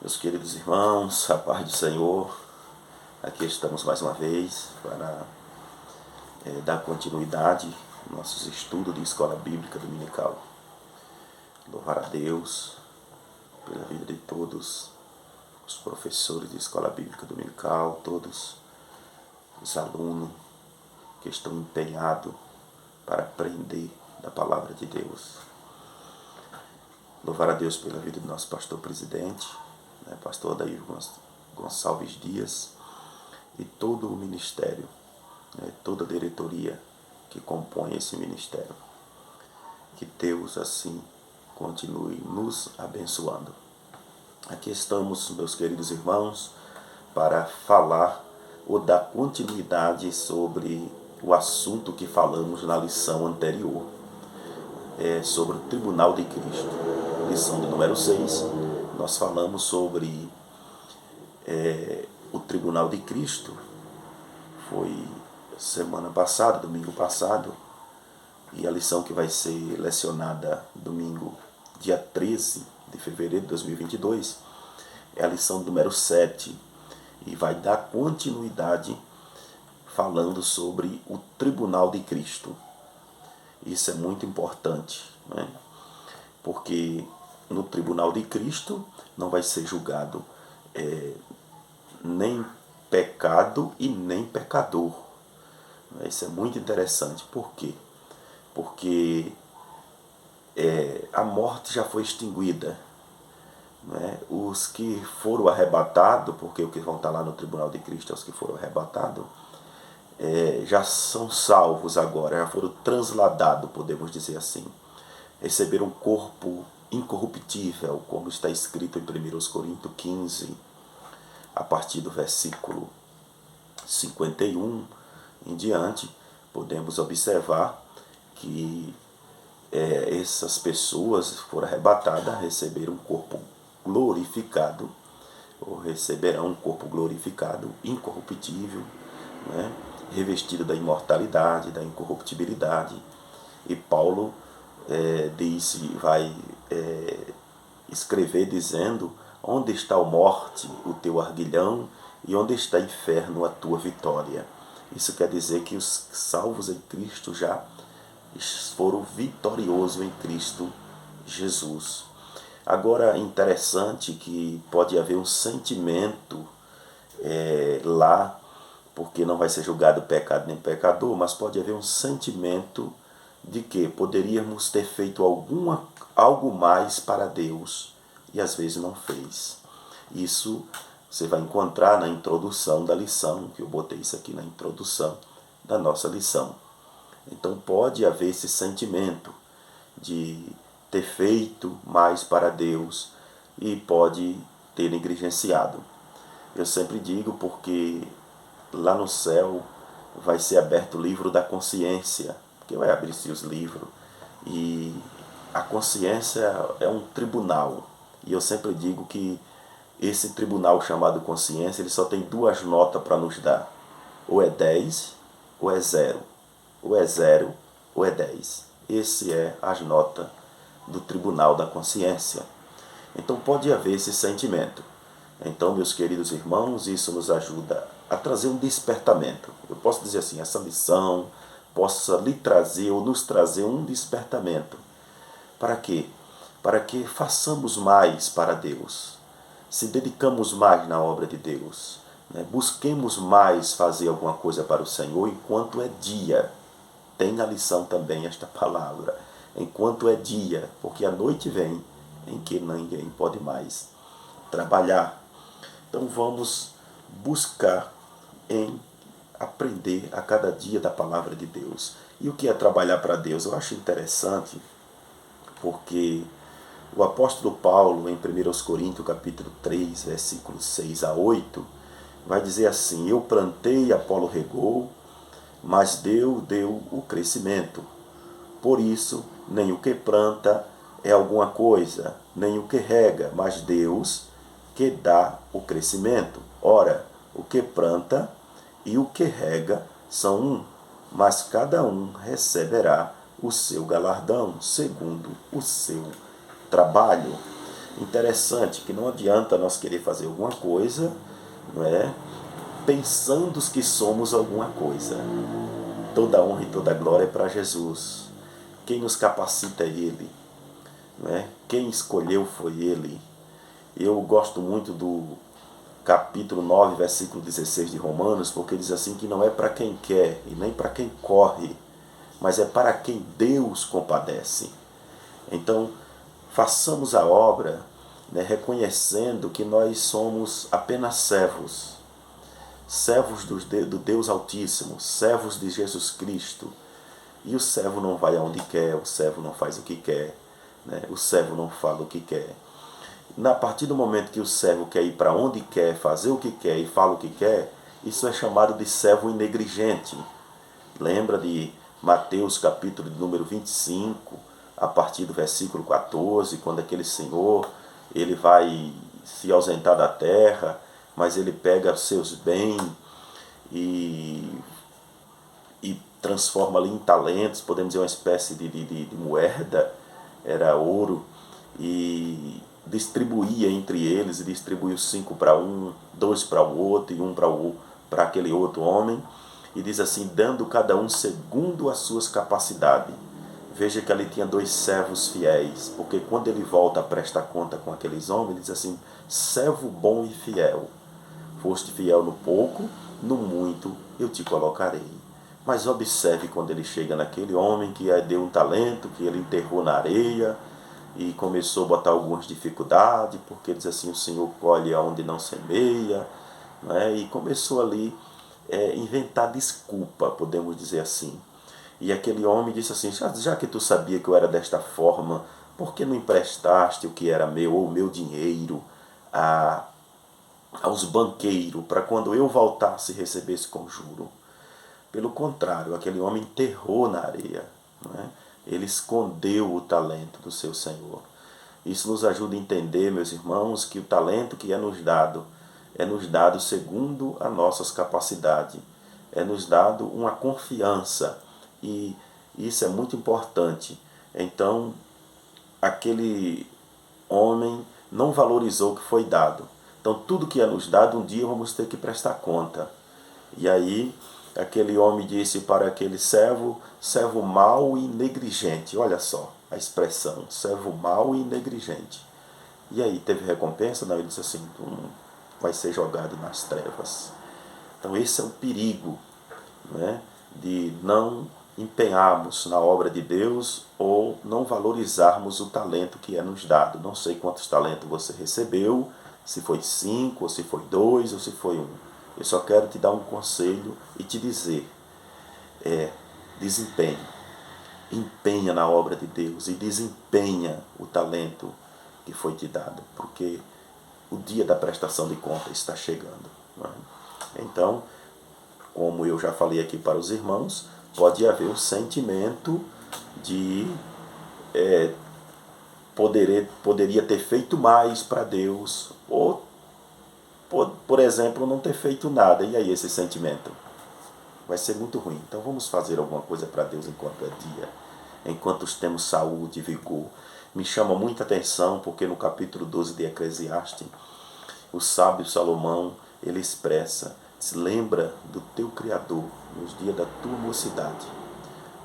Meus queridos irmãos, a paz do Senhor, aqui estamos mais uma vez para dar continuidade aos nossos estudos de escola bíblica dominical. Louvar a Deus pela vida de todos os professores de escola bíblica dominical, todos os alunos que estão empenhados para aprender da palavra de Deus. Louvar a Deus pela vida do nosso pastor presidente, pastor Adair Gonçalves Dias, e todo o ministério, toda a diretoria que compõe esse ministério. Que Deus assim continue nos abençoando. Aqui estamos, meus queridos irmãos, para falar ou dar continuidade sobre o assunto que falamos na lição anterior, sobre o Tribunal de Cristo. Lição de número 6, nós falamos sobre o Tribunal de Cristo. Foi semana passada, domingo passado, e a lição que vai ser lecionada domingo, dia 13 de fevereiro de 2022, é a lição número 7, e vai dar continuidade falando sobre o Tribunal de Cristo. Isso é muito importante, porque no Tribunal de Cristo não vai ser julgado nem pecado e nem pecador. Isso é muito interessante. Por quê? Porque a morte já foi extinguida. Os que foram arrebatados, porque os que vão estar lá no Tribunal de Cristo, os que foram arrebatados, já são salvos agora, já foram transladados, podemos dizer assim. Receberam um corpo incorruptível, como está escrito em 1 Coríntios 15, a partir do versículo 51 em diante, podemos observar que essas pessoas foram arrebatadas, receberam um corpo glorificado, ou receberão um corpo glorificado, incorruptível, revestido da imortalidade, da incorruptibilidade. E Paulo vai escrever dizendo: onde está a morte, o teu arguilhão, e onde está o inferno, a tua vitória? Isso quer dizer que os salvos em Cristo já foram vitoriosos em Cristo Jesus. Agora, interessante que pode haver um sentimento lá, porque não vai ser julgado pecado nem pecador, mas pode haver um sentimento de que poderíamos ter feito algo mais para Deus e às vezes não fez. Isso você vai encontrar na introdução da lição, que eu botei isso aqui na introdução da nossa lição. Então pode haver esse sentimento de ter feito mais para Deus e pode ter negligenciado. Eu sempre digo porque lá no céu vai ser aberto o livro da consciência, porque vai abrir-se os livros, e a consciência é um tribunal. E eu sempre digo que esse tribunal chamado consciência, ele só tem duas notas para nos dar. Ou é 10, ou é 0. Ou é 0, ou é 10. Esse é as notas do tribunal da consciência. Então pode haver esse sentimento. Então, meus queridos irmãos, isso nos ajuda a trazer um despertamento. Eu posso dizer assim, essa lição possa lhe trazer ou nos trazer um despertamento. Para quê? Para que façamos mais para Deus, se dedicamos mais na obra de Deus, busquemos mais fazer alguma coisa para o Senhor enquanto é dia. Tem na lição também esta palavra, enquanto é dia, porque a noite vem em que ninguém pode mais trabalhar. Então vamos buscar em aprender a cada dia da palavra de Deus. E o que é trabalhar para Deus? Eu acho interessante, porque o apóstolo Paulo, em 1 Coríntios capítulo 3, versículos 6 a 8, vai dizer assim: eu plantei, Apolo regou, mas Deus deu o crescimento. Por isso, nem o que planta é alguma coisa, nem o que rega, mas Deus que dá o crescimento. Ora, o que planta e o que rega são um, mas cada um receberá o seu galardão, segundo o seu trabalho. Interessante que não adianta nós querer fazer alguma coisa, não é? Pensando que somos alguma coisa. Toda honra e toda glória é para Jesus. Quem nos capacita é Ele, não é? Quem escolheu foi Ele. Eu gosto muito do capítulo 9, versículo 16 de Romanos, porque diz assim que não é para quem quer e nem para quem corre, mas é para quem Deus compadece. Então, façamos a obra, né, reconhecendo que nós somos apenas servos, servos do Deus Altíssimo, servos de Jesus Cristo. E o servo não vai aonde quer, o servo não faz o que quer, né? O servo não fala o que quer. A partir do momento que o servo quer ir para onde quer, fazer o que quer e fala o que quer, isso é chamado de servo negligente. Lembra de Mateus capítulo de número 25, a partir do versículo 14, quando aquele senhor ele vai se ausentar da terra, mas ele pega os seus bens e, e transforma ali em talentos, podemos dizer uma espécie de moeda, era ouro, e distribuía entre eles, e distribuiu 5 para um, 2 para o outro e um para aquele outro homem, e diz assim, dando cada um segundo as suas capacidades. Veja que ali tinha 2 servos fiéis, porque quando ele volta a prestar conta com aqueles homens, ele diz assim, servo bom e fiel, foste fiel no pouco, no muito eu te colocarei. Mas observe quando ele chega naquele homem que deu um talento, que ele enterrou na areia, e começou a botar algumas dificuldades, porque diz assim, o Senhor colhe aonde não semeia, né? E começou ali inventar desculpa, podemos dizer assim. E aquele homem disse assim, já que tu sabia que eu era desta forma, por que não emprestaste o que era meu, ou o meu dinheiro, aos banqueiros, para quando eu voltasse recebesse com juro? Pelo contrário, aquele homem enterrou na areia, não é? Ele escondeu o talento do seu Senhor. Isso nos ajuda a entender, meus irmãos, que o talento que é nos dado segundo as nossas capacidades, é nos dado uma confiança, e isso é muito importante. Então, aquele homem não valorizou o que foi dado. Então, tudo que é nos dado, um dia vamos ter que prestar conta. E aí, aquele homem disse para aquele servo, servo mau e negligente. Olha só a expressão, servo mau e negligente. E aí, teve recompensa? Não, ele disse assim, tu vai ser jogado nas trevas. Então, esse é o perigo, né, de não empenharmos na obra de Deus ou não valorizarmos o talento que é nos dado. Não sei quantos talentos você recebeu, se foi 5, ou se foi 2, ou se foi 1. Eu só quero te dar um conselho e te dizer, desempenhe, empenha na obra de Deus e desempenha o talento que foi te dado, porque o dia da prestação de contas está chegando, não é? Então, como eu já falei aqui para os irmãos, pode haver um sentimento de poderia ter feito mais para Deus, ou, por exemplo, não ter feito nada. E aí esse sentimento vai ser muito ruim. Então vamos fazer alguma coisa para Deus enquanto é dia, enquanto temos saúde e vigor. Me chama muita atenção porque no capítulo 12 de Eclesiastes, o sábio Salomão, ele expressa, se lembra do teu Criador nos dias da tua mocidade,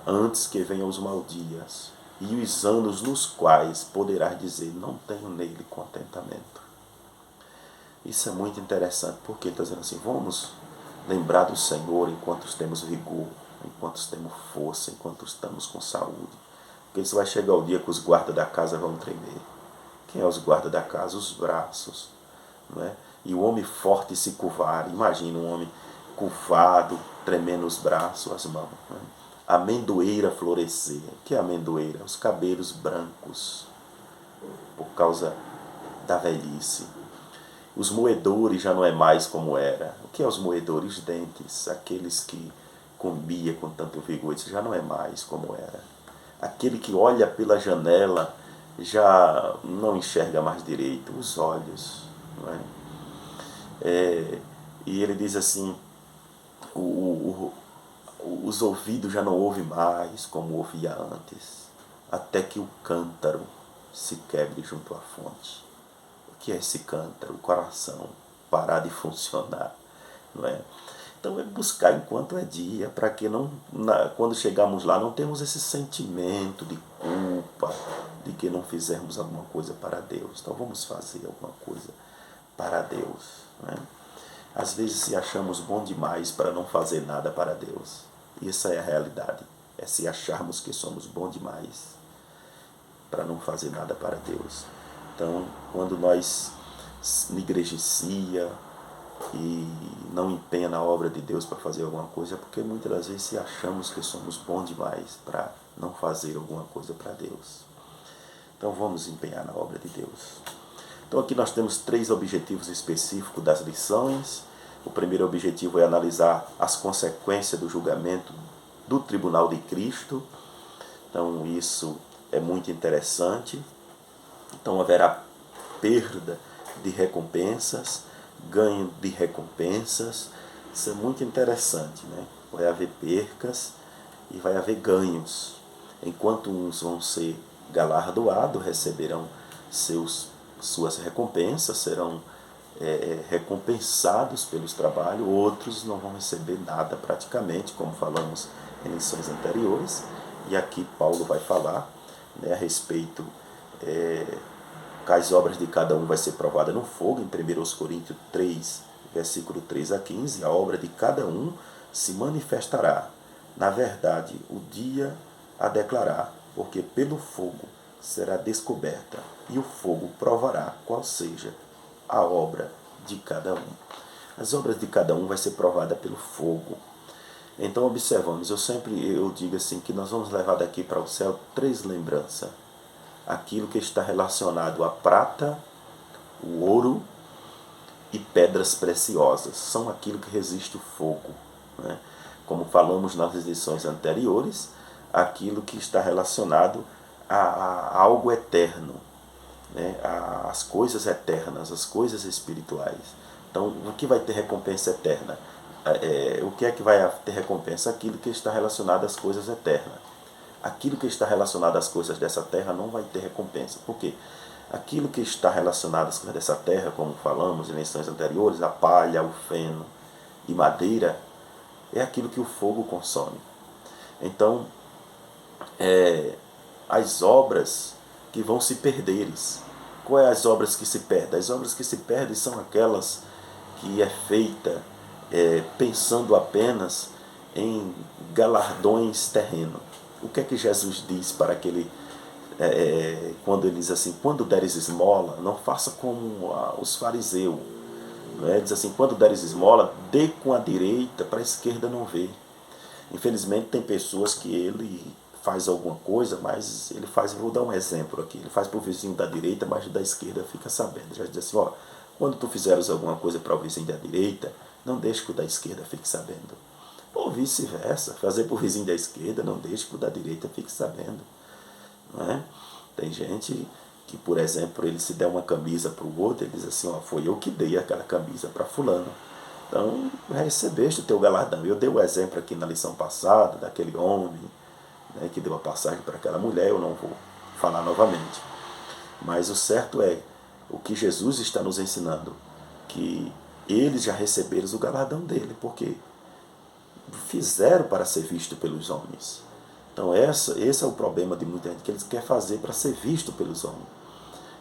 antes que venham os maus dias e os anos nos quais poderás dizer, não tenho nele contentamento. Isso é muito interessante, porque ele está dizendo assim, vamos lembrar do Senhor enquanto temos vigor, enquanto temos força, enquanto estamos com saúde. Porque isso vai chegar o dia que os guardas da casa vão tremer. Quem é os guardas da casa? Os braços. Não é? E o homem forte se curvar. Imagina um homem curvado, tremendo os braços, as mãos. Não é? A amendoeira florescer. O que é a amendoeira? Os cabelos brancos, por causa da velhice. Os moedores já não é mais como era. O que é os moedores? Os dentes, aqueles que comia com tanto vigor, isso já não é mais como era. Aquele que olha pela janela já não enxerga mais direito, os olhos. Não é? E ele diz assim, os ouvidos já não ouvem mais como ouvia antes, até que o cântaro se quebre junto à fonte. que é esse cântaro? O coração parar de funcionar, não é? Então é buscar enquanto é dia, para que não, quando chegarmos lá não temos esse sentimento de culpa, de que não fizermos alguma coisa para Deus. Então vamos fazer alguma coisa para Deus. Né? Às vezes se achamos bom demais para não fazer nada para Deus. Essa é a realidade. É se acharmos que somos bom demais para não fazer nada para Deus. Então, quando nós negligencia e não empenha na obra de Deus para fazer alguma coisa, é porque muitas das vezes se achamos que somos bom demais para não fazer alguma coisa para Deus. Então vamos empenhar na obra de Deus. Então aqui nós temos 3 objetivos específicos das lições. O primeiro objetivo é analisar as consequências do julgamento do tribunal de Cristo. Então isso é muito interessante. Então haverá perda de recompensas, ganho de recompensas. Isso é muito interessante, né? Vai haver percas e vai haver ganhos. Enquanto uns vão ser galardoados, receberão suas recompensas, serão recompensados pelos trabalhos, outros não vão receber nada praticamente, como falamos em lições anteriores. E aqui Paulo vai falar, né, a respeito que as obras de cada um vai ser provada no fogo, em 1 Coríntios 3, versículo 3 a 15, a obra de cada um se manifestará. Na verdade, o dia a declarar, porque pelo fogo será descoberta, e o fogo provará qual seja a obra de cada um. As obras de cada um vai ser provada pelo fogo. Então observamos, eu digo assim, que nós vamos levar daqui para o céu 3 lembranças. Aquilo que está relacionado à prata, o ouro e pedras preciosas. São aquilo que resiste o fogo. Né? Como falamos nas lições anteriores, aquilo que está relacionado a algo eterno, né? As coisas eternas, as coisas espirituais. Então, o que vai ter recompensa eterna? O que é que vai ter recompensa? Aquilo que está relacionado às coisas eternas. Aquilo que está relacionado às coisas dessa terra não vai ter recompensa. Por quê? Aquilo que está relacionado às coisas dessa terra, como falamos em lições anteriores, a palha, o feno e madeira, é aquilo que o fogo consome. Então, as obras que vão se perderem. Quais é as obras que se perdem? As obras que se perdem são aquelas que é feita pensando apenas em galardões terrenos. O que é que Jesus diz para aquele, quando ele diz assim, quando deres esmola, não faça como os fariseus. Né? Diz assim, quando deres esmola, dê com a direita para a esquerda não ver. Infelizmente tem pessoas que ele faz alguma coisa, mas ele faz, vou dar um exemplo aqui, ele faz para o vizinho da direita, mas da esquerda fica sabendo. Já diz assim, ó, quando tu fizeres alguma coisa para o vizinho da direita, não deixe que o da esquerda fique sabendo. Ou vice-versa, fazer para o vizinho da esquerda, não deixe que o da direita fique sabendo. Não é? Tem gente que, por exemplo, ele se der uma camisa para o outro, ele diz assim, ó, foi eu que dei aquela camisa para fulano. Então, recebeste o teu galardão. Eu dei o exemplo aqui na lição passada, daquele homem, né, que deu a passagem para aquela mulher, eu não vou falar novamente. Mas o certo é, o que Jesus está nos ensinando, que eles já receberam o galardão dele, porque fizeram para ser visto pelos homens. Então esse é o problema de muita gente, que eles querem fazer para ser visto pelos homens.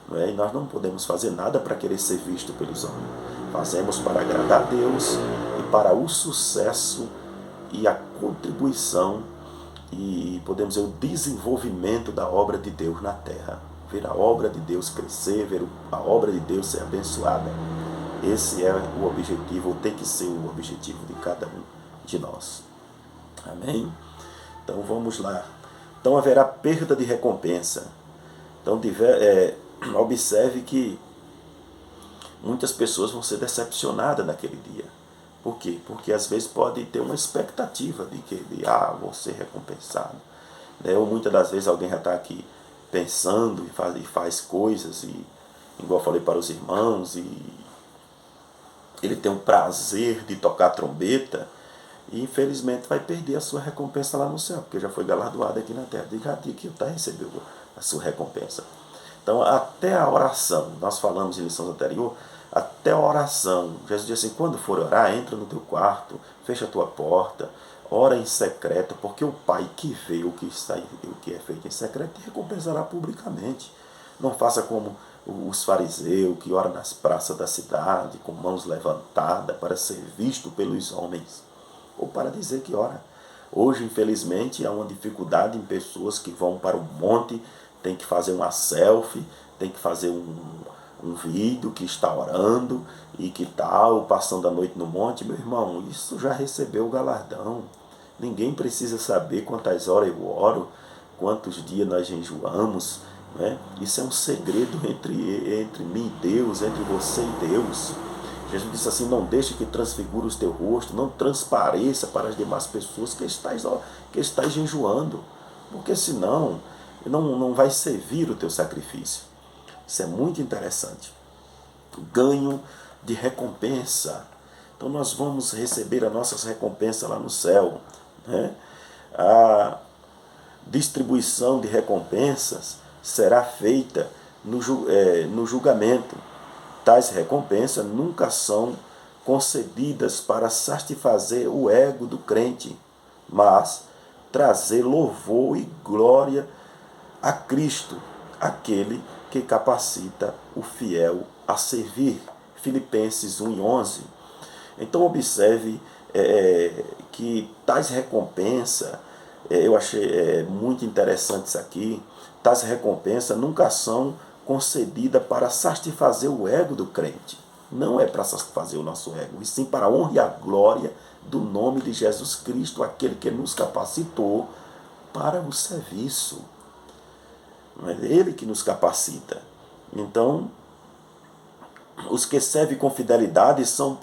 Não é? E nós não podemos fazer nada para querer ser visto pelos homens. Fazemos para agradar a Deus e para o sucesso e a contribuição e, podemos dizer, o desenvolvimento da obra de Deus na terra. Ver a obra de Deus crescer, ver a obra de Deus ser abençoada. Esse é o objetivo, ou tem que ser o objetivo de cada um de nós. Amém? Então vamos lá. Então haverá perda de recompensa. Então observe que muitas pessoas vão ser decepcionadas naquele dia. Por quê? Porque às vezes pode ter uma expectativa de que vou ser recompensado. Ou muitas das vezes alguém já está aqui pensando e faz coisas, e igual eu falei para os irmãos, e ele tem um prazer de tocar trombeta, e infelizmente vai perder a sua recompensa lá no céu, porque já foi galardoado aqui na terra. Diga que recebeu a sua recompensa. Então, até a oração, nós falamos em lição anterior, até a oração. Jesus disse assim, quando for orar, entra no teu quarto, fecha a tua porta, ora em secreto, porque o Pai que vê o que é feito em secreto te recompensará publicamente. Não faça como os fariseus que oram nas praças da cidade, com mãos levantadas para ser visto pelos homens, ou para dizer que ora. Hoje, infelizmente, há uma dificuldade em pessoas que vão para o monte, tem que fazer uma selfie, tem que fazer um vídeo que está orando e que tal, passando a noite no monte. Meu irmão, isso já recebeu o galardão. Ninguém precisa saber quantas horas eu oro, quantos dias nós jejuamos, né? Isso é um segredo entre mim e Deus, entre você e Deus. Jesus disse assim, não deixe que transfigure o teu rosto, não transpareça para as demais pessoas que estás jejuando, porque senão não vai servir o teu sacrifício. Isso é muito interessante. Ganho de recompensa. Então nós vamos receber as nossas recompensas lá no céu, né? A distribuição de recompensas será feita no julgamento. Tais recompensas nunca são concedidas para satisfazer o ego do crente, mas trazer louvor e glória a Cristo, aquele que capacita o fiel a servir. Filipenses 1:11. Então observe que tais recompensas, eu achei muito interessante isso aqui, tais recompensas nunca são concedidas para satisfazer o ego do crente. Não é para satisfazer o nosso ego, e sim para a honra e a glória do nome de Jesus Cristo, aquele que nos capacitou para o serviço. É Ele que nos capacita. Então, os que servem com fidelidade são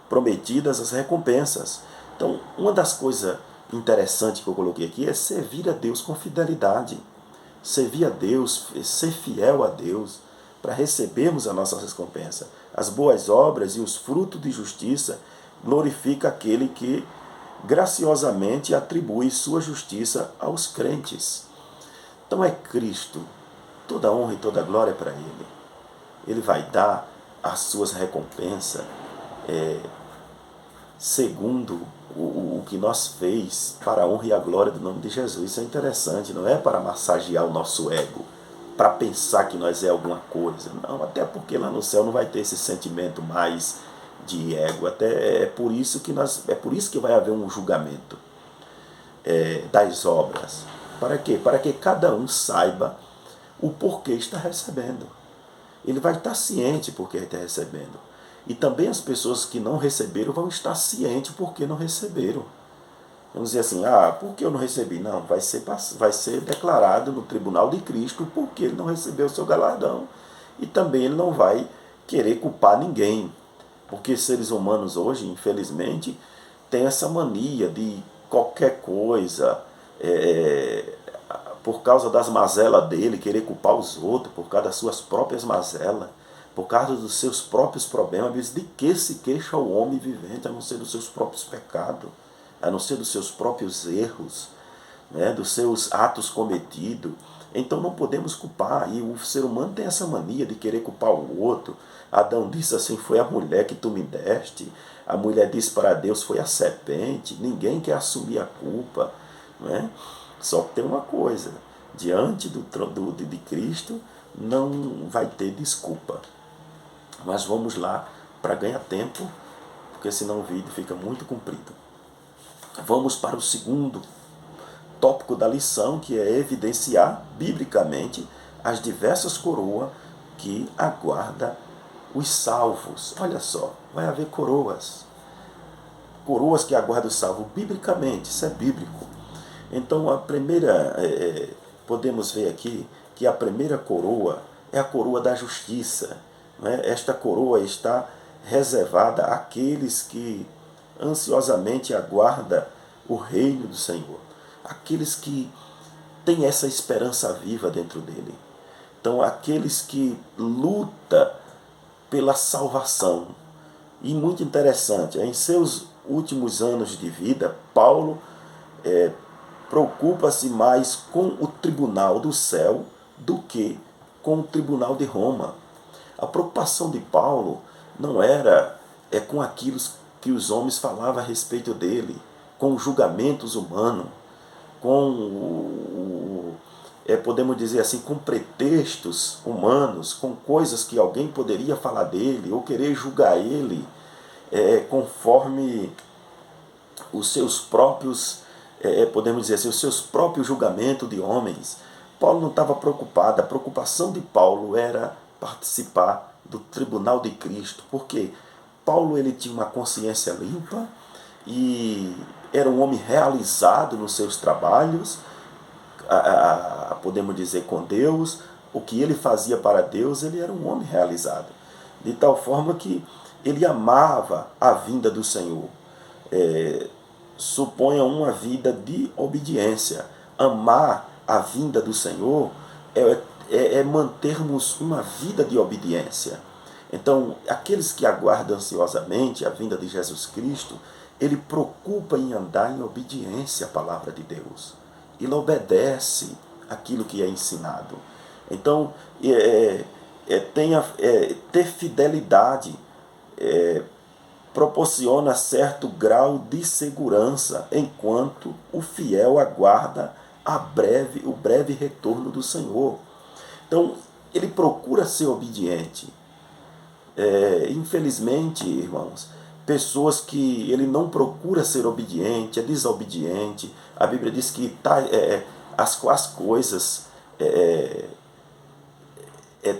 prometidas as recompensas. Então, uma das coisas interessantes que eu coloquei aqui é servir a Deus com fidelidade. Servir a Deus, ser fiel a Deus, para recebermos a nossa recompensa. As boas obras e os frutos de justiça glorificam aquele que graciosamente atribui sua justiça aos crentes. Então é Cristo, toda honra e toda glória para Ele. Ele vai dar as suas recompensas segundo o que nós fez para a honra e a glória do nome de Jesus. Isso é interessante, não é para massagear o nosso ego, para pensar que nós é alguma coisa. Não, até porque lá no céu não vai ter esse sentimento mais de ego. Até é por isso que vai haver um julgamento das obras. Para quê? Para que cada um saiba o porquê está recebendo. Ele vai estar ciente porque está recebendo. E também as pessoas que não receberam vão estar cientes porque não receberam. Vamos dizer assim, por que eu não recebi? Não, vai ser declarado no tribunal de Cristo porque ele não recebeu o seu galardão. E também ele não vai querer culpar ninguém. Porque seres humanos hoje, infelizmente, têm essa mania de qualquer coisa, por causa das mazelas dele, querer culpar os outros, por causa das suas próprias mazelas, por causa dos seus próprios problemas. De que se queixa o homem vivente, a não ser dos seus próprios pecados, a não ser dos seus próprios erros, né, dos seus atos cometidos. Então não podemos culpar, e o ser humano tem essa mania de querer culpar o outro. Adão disse assim, foi a mulher que tu me deste. A mulher disse para Deus, foi a serpente. Ninguém quer assumir a culpa, né? Só que tem uma coisa, diante de Cristo não vai ter desculpa. Mas vamos lá para ganhar tempo, porque senão o vídeo fica muito comprido. Vamos para o segundo tópico da lição, que é evidenciar biblicamente as diversas coroas que aguarda os salvos. Olha só, vai haver coroas que aguardam os salvos biblicamente, isso é bíblico. Então a primeira, podemos ver aqui que a primeira coroa é a coroa da justiça, né? Esta coroa está reservada àqueles que ansiosamente aguardam o reino do Senhor, aqueles que têm essa esperança viva dentro dele. Então aqueles que lutam pela salvação. E muito interessante, em seus últimos anos de vida, Paulo preocupa-se mais com o tribunal do céu do que com o tribunal de Roma. A preocupação de Paulo não era com aquilo que os homens falavam a respeito dele, com os julgamentos humanos, com, podemos dizer assim, com pretextos humanos, com coisas que alguém poderia falar dele ou querer julgar ele conforme os seus próprios, podemos dizer assim, os seus próprios julgamentos de homens. Paulo não estava preocupado. A preocupação de Paulo era participar do tribunal de Cristo, porque Paulo ele tinha uma consciência limpa e era um homem realizado nos seus trabalhos, podemos dizer, com Deus. O que ele fazia para Deus, ele era um homem realizado, de tal forma que ele amava a vinda do Senhor. Suponha uma vida de obediência. Amar a vinda do Senhor é mantermos uma vida de obediência. Então, aqueles que aguardam ansiosamente a vinda de Jesus Cristo, ele preocupa em andar em obediência à palavra de Deus. Ele obedece aquilo que é ensinado. Então, ter fidelidade proporciona certo grau de segurança enquanto o fiel aguarda o breve retorno do Senhor. Então, ele procura ser obediente. Infelizmente, irmãos, pessoas que ele não procura ser obediente, é desobediente. A Bíblia diz que as coisas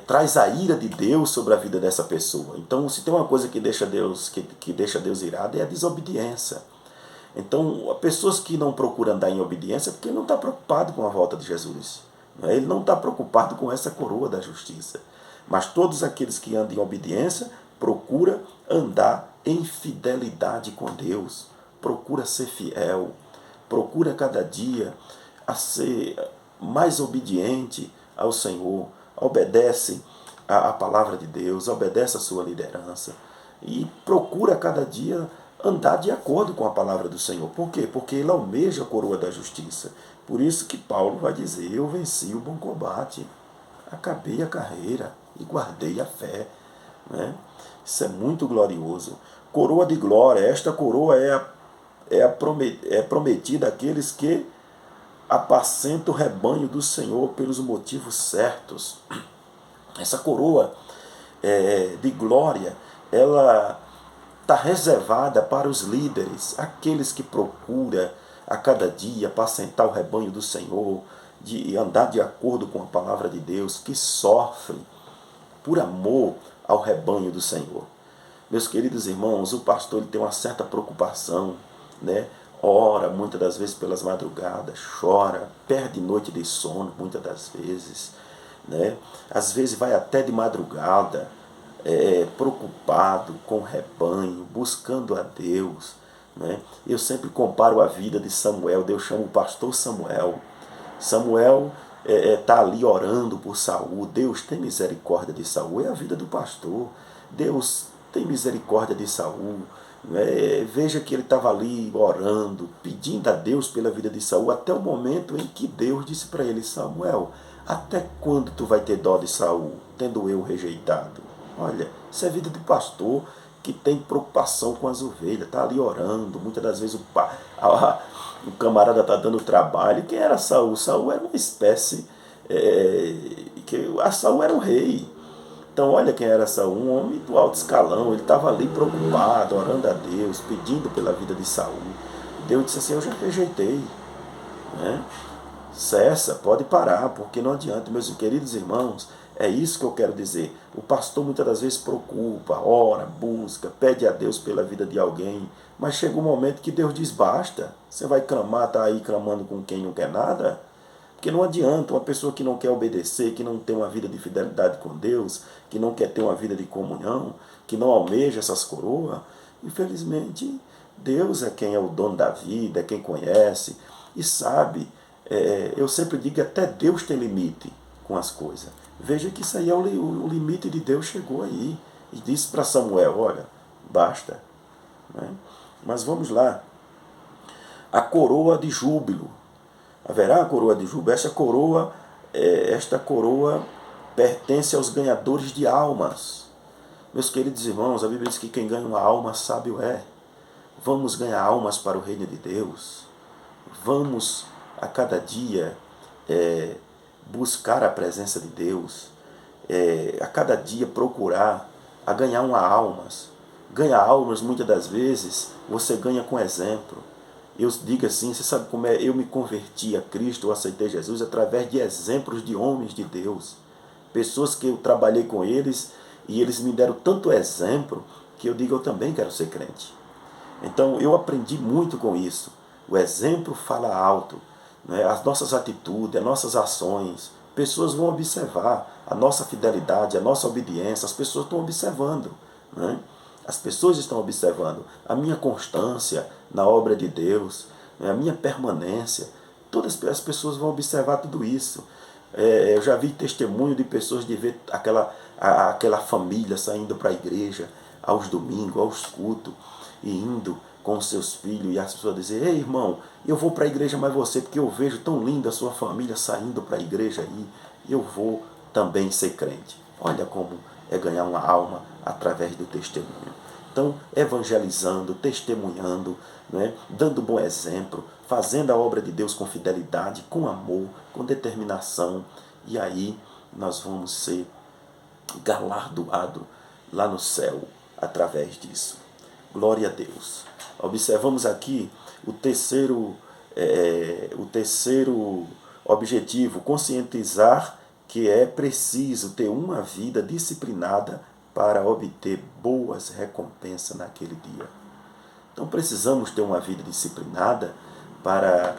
traz a ira de Deus sobre a vida dessa pessoa. Então, se tem uma coisa que deixa Deus irado, é a desobediência. Então, pessoas que não procuram andar em obediência é porque não está preocupado com a volta de Jesus. Ele não está preocupado com essa coroa da justiça. Mas todos aqueles que andam em obediência procuram andar em fidelidade com Deus. Procura ser fiel. Procura cada dia a ser mais obediente ao Senhor. Obedece a palavra de Deus, obedece a sua liderança e procura cada dia andar de acordo com a palavra do Senhor. Por quê? Porque ele almeja a coroa da justiça. Por isso que Paulo vai dizer: eu venci o bom combate, acabei a carreira e guardei a fé. Né? Isso é muito glorioso. Coroa de glória. Esta coroa é prometida àqueles que apacentam o rebanho do Senhor pelos motivos certos. Essa coroa de glória, ela está reservada para os líderes, aqueles que procuram a cada dia apacentar o rebanho do Senhor, de andar de acordo com a palavra de Deus, que sofrem por amor ao rebanho do Senhor. Meus queridos irmãos, o pastor ele tem uma certa preocupação, né? Ora muitas das vezes pelas madrugadas, chora, perde noite de sono muitas das vezes, né? Às vezes vai até de madrugada, preocupado com o rebanho, buscando a Deus, né? Eu sempre comparo a vida de Samuel. Deus chama o pastor Samuel. Samuel está ali orando por Saul. Deus tem misericórdia de Saul. É a vida do pastor. Deus tem misericórdia de Saul. Veja que ele estava ali orando, pedindo a Deus pela vida de Saul, até o momento em que Deus disse para ele: Samuel, até quando tu vai ter dó de Saul, tendo eu rejeitado? Olha, isso é vida de pastor que tem preocupação com as ovelhas, está ali orando. Muitas das vezes o camarada está dando trabalho. Quem era Saul? Saul era uma espécie, Saul era um rei. Então olha quem era Saul, um homem do alto escalão. Ele estava ali preocupado, orando a Deus, pedindo pela vida de Saul. Deus disse assim: eu já rejeitei, né? Cessa, pode parar, porque não adianta. Meus queridos irmãos, é isso que eu quero dizer. O pastor muitas das vezes preocupa, ora, busca, pede a Deus pela vida de alguém, mas chega um momento que Deus diz: basta. Você vai clamar, está aí clamando com quem não quer nada? Porque não adianta. Uma pessoa que não quer obedecer, que não tem uma vida de fidelidade com Deus, que não quer ter uma vida de comunhão, que não almeja essas coroas, infelizmente Deus é quem é o dono da vida, é quem conhece e sabe. Eu sempre digo que até Deus tem limite com as coisas. Veja que isso aí é o limite de Deus, chegou aí. E disse para Samuel: olha, basta. Né? Mas vamos lá. A coroa de júbilo. Haverá a coroa de júbilo. Esta coroa pertence aos ganhadores de almas. Meus queridos irmãos, a Bíblia diz que quem ganha uma alma sábio é. Vamos ganhar almas para o reino de Deus. Vamos a cada dia buscar a presença de Deus. A cada dia procurar a ganhar uma almas. Ganhar almas, muitas das vezes, você ganha com exemplo. Eu digo assim, você sabe como é? Eu me converti a Cristo, eu aceitei Jesus através de exemplos de homens de Deus. Pessoas que eu trabalhei com eles e eles me deram tanto exemplo que eu digo, eu também quero ser crente. Então eu aprendi muito com isso. O exemplo fala alto, né? As nossas atitudes, as nossas ações, pessoas vão observar a nossa fidelidade, a nossa obediência, as pessoas estão observando, né? As pessoas estão observando a minha constância na obra de Deus, a minha permanência. Todas as pessoas vão observar tudo isso. Eu já vi testemunho de pessoas de ver aquela família saindo para a igreja aos domingos, aos cultos, e indo com seus filhos, e as pessoas dizem, ei irmão, eu vou para a igreja mais você, porque eu vejo tão linda a sua família saindo para a igreja aí, eu vou também ser crente. Olha como é ganhar uma alma através do testemunho. Então, evangelizando, testemunhando, né, dando bom exemplo, fazendo a obra de Deus com fidelidade, com amor, com determinação, e aí nós vamos ser galardoados lá no céu através disso. Glória a Deus. Observamos aqui o terceiro objetivo, conscientizar que é preciso ter uma vida disciplinada para obter boas recompensas naquele dia. Então precisamos ter uma vida disciplinada para